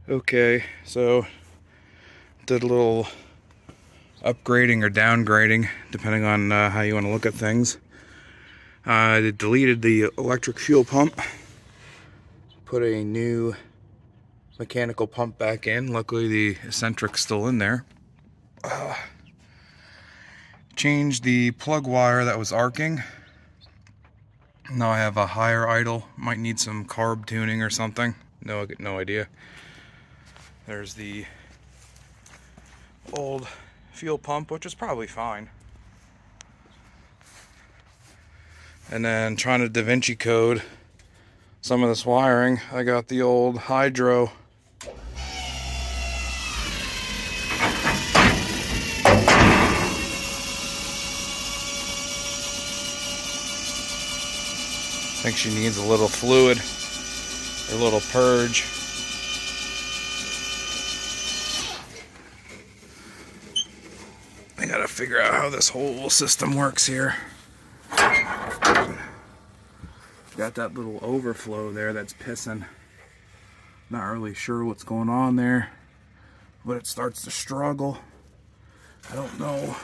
Okay, so did a little upgrading or downgrading, depending on how you want to look at things. I deleted the electric fuel pump, put a new mechanical pump back in. Luckily the eccentric's still in there. Changed the plug wire that was arcing. Now I have a higher idle. Might need some carb tuning or something. No idea. There's the old fuel pump, which is probably fine. And then trying to Da Vinci code some of this wiring, I got the old hydro. I think she needs a little fluid, or a little purge. I gotta figure out how this whole system works here. Got that little overflow there that's pissing. Not really sure what's going on there, but it starts to struggle. I don't know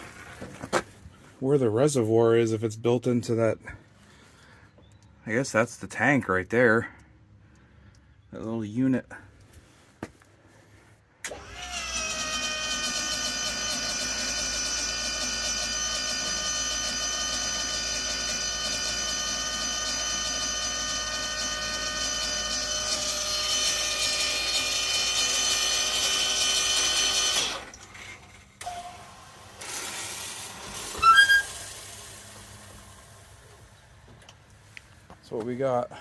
where the reservoir is, if it's built into that. I guess that's the tank right there. That little unit. That's what we got.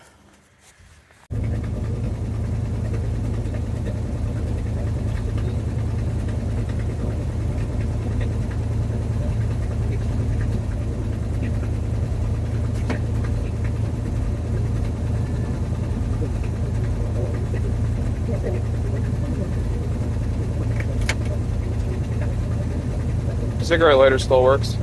Cigarette lighter still works.